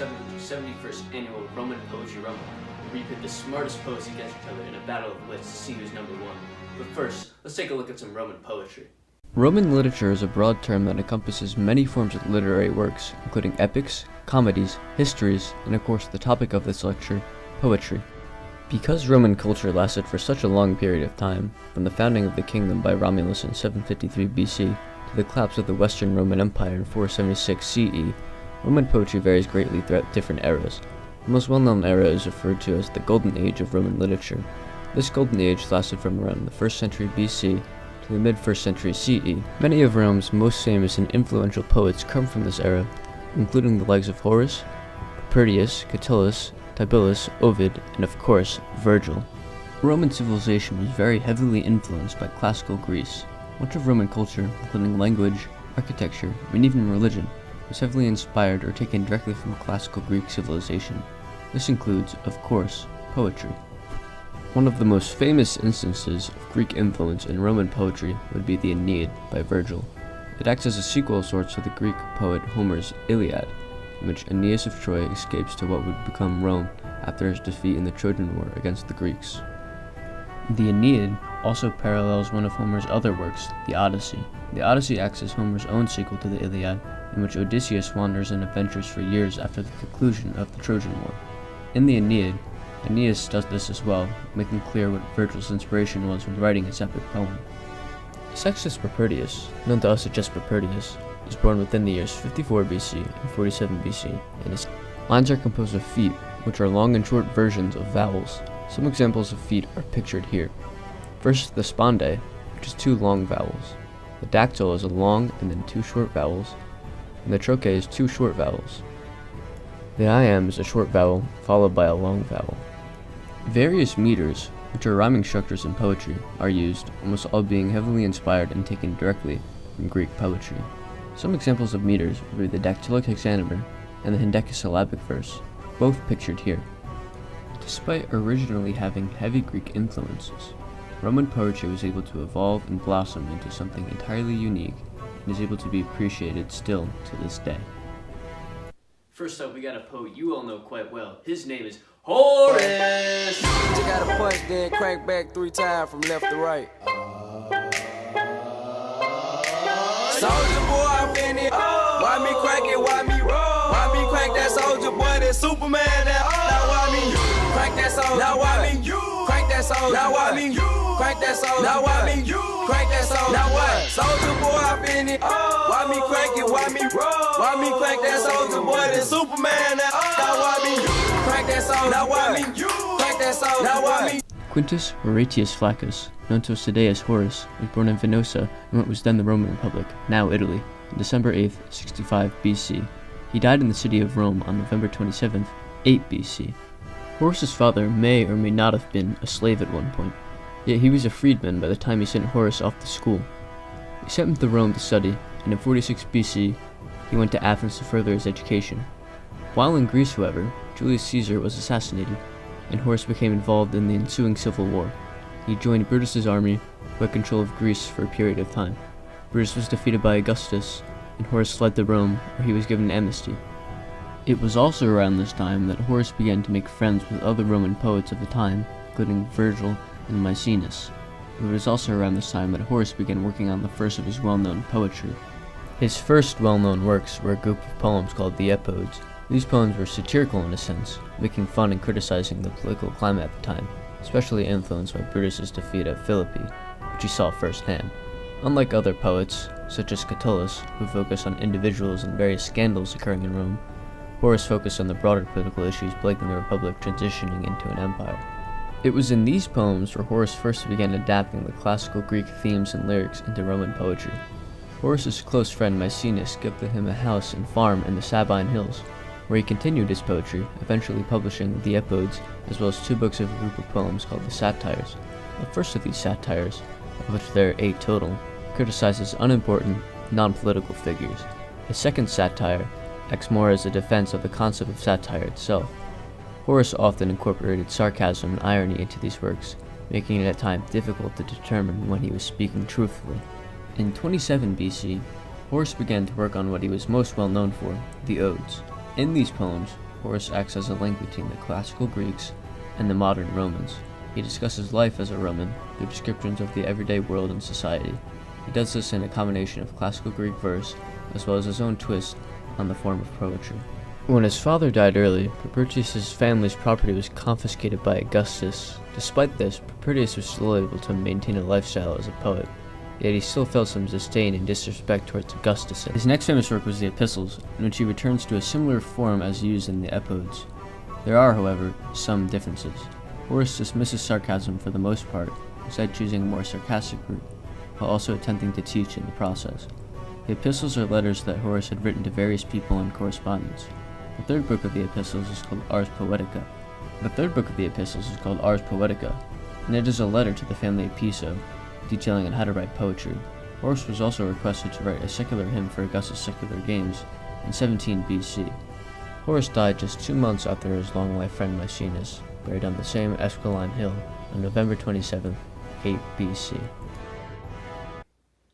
71st Annual Roman Poetry Rumble, where we pit the smartest poets against each other in a battle of wits to see who's number one. But first, let's take a look at some Roman poetry. Roman literature is a broad term that encompasses many forms of literary works, including epics, comedies, histories, and of course the topic of this lecture, poetry. Because Roman culture lasted for such a long period of time, from the founding of the kingdom by Romulus in 753 BC to the collapse of the Western Roman Empire in 476 CE, Roman poetry varies greatly throughout different eras. The most well-known era is referred to as the Golden Age of Roman literature. This Golden Age lasted from around the 1st century BC to the mid-1st century CE. Many of Rome's most famous and influential poets come from this era, including the likes of Horace, Propertius, Catullus, Tibullus, Ovid, and of course, Virgil. Roman civilization was very heavily influenced by classical Greece. Much of Roman culture, including language, architecture, and even religion, was heavily inspired or taken directly from classical Greek civilization. This includes, of course, poetry. One of the most famous instances of Greek influence in Roman poetry would be the Aeneid by Virgil. It acts as a sequel of sorts to the Greek poet Homer's Iliad, in which Aeneas of Troy escapes to what would become Rome after his defeat in the Trojan War against the Greeks. The Aeneid also parallels one of Homer's other works, the Odyssey. The Odyssey acts as Homer's own sequel to the Iliad, in which Odysseus wanders and adventures for years after the conclusion of the Trojan War. In the Aeneid, Aeneas does this as well, making clear what Virgil's inspiration was when writing his epic poem. Sextus Propertius, known to us as just Propertius, was born within the years 54 BC and 47 BC, and his lines are composed of feet, which are long and short versions of vowels. Some examples of feet are pictured here. First, the sponde, which is 2 long vowels. The dactyl is a long and then 2 short vowels, and the troche is 2 short vowels. The iamb is a short vowel, followed by a long vowel. Various meters, which are rhyming structures in poetry, are used, almost all being heavily inspired and taken directly from Greek poetry. Some examples of meters would be the dactylic hexameter and the hendecasyllabic verse, both pictured here. Despite originally having heavy Greek influences, Roman poetry was able to evolve and blossom into something entirely unique and is able to be appreciated still to this day. First up, we got a poet you all know quite well. His name is Horace! You gotta punch, then crank back 3 times from left to right. Soldier boy, I'm in it. Why me crank it? Why me roll? Why me crank that soldier boy? That Superman that now why me crank that soldier? Now why me crank that soldier? Now why me crank that soldier? Now why me crank that soldier? Now what? Soldier boy, I'm in it. Why me crank it? Why me roll? Why me crank that soldier boy? That Superman that now why me crank that soldier? Now why me crank that soldier? Now why me? Quintus Horatius Flaccus, known to us today as Horace, was born in Venosa in what was then the Roman Republic, now Italy, on December 8th, 65 BC. He died in the city of Rome on November 27th, 8 BC. Horace's father may or may not have been a slave at one point, yet he was a freedman by the time he sent Horace off to school. He sent him to Rome to study, and in 46 BC, he went to Athens to further his education. While in Greece, however, Julius Caesar was assassinated, and Horace became involved in the ensuing civil war. He joined Brutus's army, who had control of Greece for a period of time. Brutus was defeated by Augustus, and Horace fled to Rome, where he was given amnesty. It was also around this time that Horace began to make friends with other Roman poets of the time, including Virgil and Maecenas. It was also around this time that Horace began working on the first of his well-known poetry. His first well-known works were a group of poems called the Epodes. These poems were satirical in a sense, making fun and criticizing the political climate at the time, especially influenced by Brutus's defeat at Philippi, which he saw firsthand. Unlike other poets, such as Catullus, who focused on individuals and various scandals occurring in Rome, Horace focused on the broader political issues plaguing the Republic transitioning into an empire. It was in these poems where Horace first began adapting the classical Greek themes and lyrics into Roman poetry. Horace's close friend Maecenas gifted him a house and farm in the Sabine Hills, where he continued his poetry, eventually publishing the Epodes, as well as 2 books of a group of poems called the Satires. The first of these satires, of which there are 8 total, criticizes unimportant, non-political figures. His second satire acts more as a defense of the concept of satire itself. Horace often incorporated sarcasm and irony into these works, making it at times difficult to determine when he was speaking truthfully. In 27 BC, Horace began to work on what he was most well known for, the Odes. In these poems, Horace acts as a link between the classical Greeks and the modern Romans. He discusses life as a Roman through descriptions of the everyday world and society. He does this in a combination of classical Greek verse as well as his own twist on the form of poetry. When his father died early, Propertius' family's property was confiscated by Augustus. Despite this, Propertius was still able to maintain a lifestyle as a poet, yet he still felt some disdain and disrespect towards Augustus. His next famous work was the Epistles, in which he returns to a similar form as used in the Epodes. There are, however, some differences. Horace dismisses sarcasm for the most part, instead choosing a more sarcastic route, while also attempting to teach in the process. The Epistles are letters that Horace had written to various people in correspondence. The third book of the Epistles is called Ars Poetica. And it is a letter to the family of Piso, detailing on how to write poetry. Horace was also requested to write a secular hymn for Augustus' secular games in 17 BC. Horace died just 2 months after his long-life friend Maecenas, buried on the same Esquiline hill on November 27, 8 BC.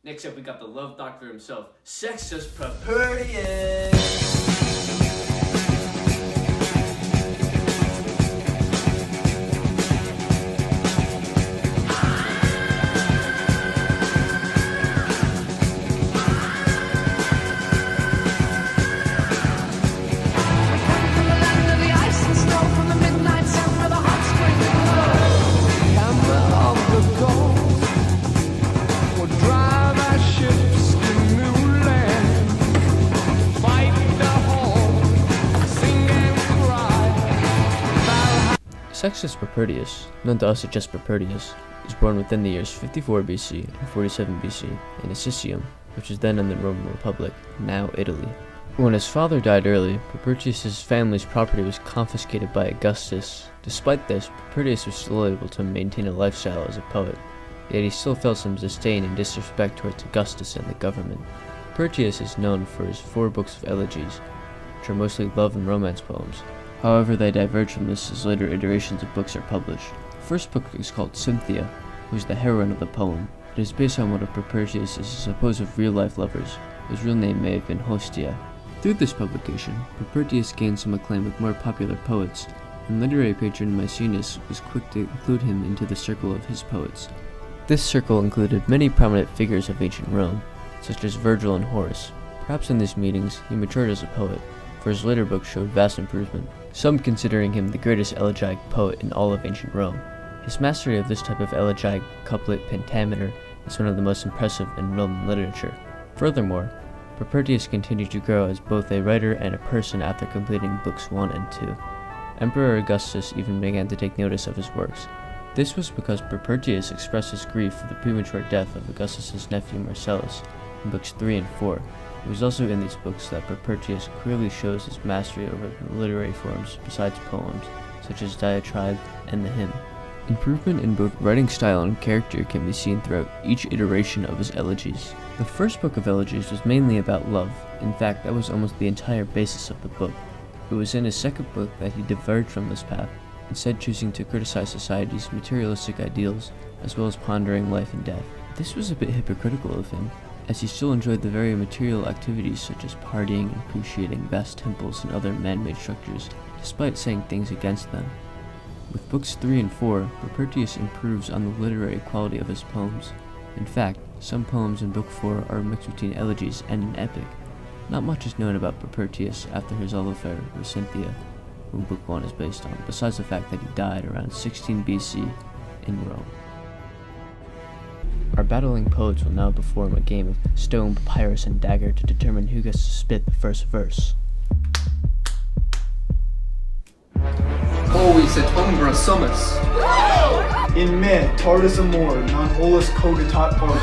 Next up, we got the love doctor himself, Sextus Propertius! Sextus Propertius, known to us as just Propertius, was born within the years 54 BC and 47 BC in Assisium, which is then in the Roman Republic, now Italy. When his father died early, Propertius' family's property was confiscated by Augustus. Despite this, Propertius was still able to maintain a lifestyle as a poet, yet he still felt some disdain and disrespect towards Augustus and the government. Propertius is known for his 4 books of elegies, which are mostly love and romance poems. However, they diverge from this as later iterations of books are published. The first book is called Cynthia, who is the heroine of the poem. It is based on one of Propertius' supposed real-life lovers, whose real name may have been Hostia. Through this publication, Propertius gained some acclaim with more popular poets, and literary patron Maecenas was quick to include him into the circle of his poets. This circle included many prominent figures of ancient Rome, such as Virgil and Horace. Perhaps in these meetings, he matured as a poet, for his later books showed vast improvement, some considering him the greatest elegiac poet in all of ancient Rome. His mastery of this type of elegiac couplet pentameter is one of the most impressive in Roman literature. Furthermore, Propertius continued to grow as both a writer and a person after completing books 1 and 2. Emperor Augustus even began to take notice of his works. This was because Propertius expressed his grief for the premature death of Augustus' nephew Marcellus in books 3 and 4. It was also in these books that Propertius clearly shows his mastery over literary forms besides poems, such as diatribe and the hymn. Improvement in both writing style and character can be seen throughout each iteration of his elegies. The first book of elegies was mainly about love. In fact, that was almost the entire basis of the book. It was in his second book that he diverged from this path, instead choosing to criticize society's materialistic ideals, as well as pondering life and death. This was a bit hypocritical of him, as he still enjoyed the very material activities such as partying and appreciating vast temples and other man-made structures, despite saying things against them. With books 3 and 4, Propertius improves on the literary quality of his poems. In fact, some poems in book 4 are a mix between elegies and an epic. Not much is known about Propertius after his love affair with Cynthia, whom book 1 is based on, besides the fact that he died around 16 BC in Rome. Our battling poets will now perform a game of stone, papyrus, and dagger to determine who gets to spit the first verse. Ovis et umbra sumus. In me, tardus amor, non olus cogitat partem.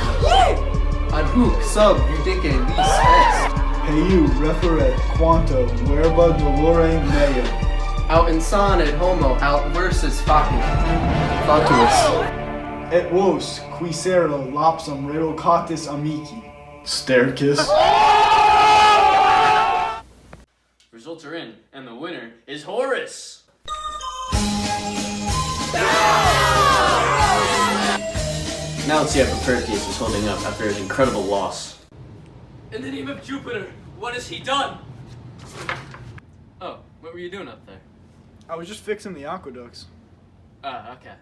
Ad hoc sub judice vis est. Heu referet quanto verba dolore mea. Aut insanit homo, aut versus fatuus. Et vos, qui sero lapsum relocatis amici. Stairkiss. Results are in, and the winner is Horace! Now let's see how Propertius is holding up after his incredible loss. In the name of Jupiter, what has he done? Oh, what were you doing up there? I was just fixing the aqueducts. Okay.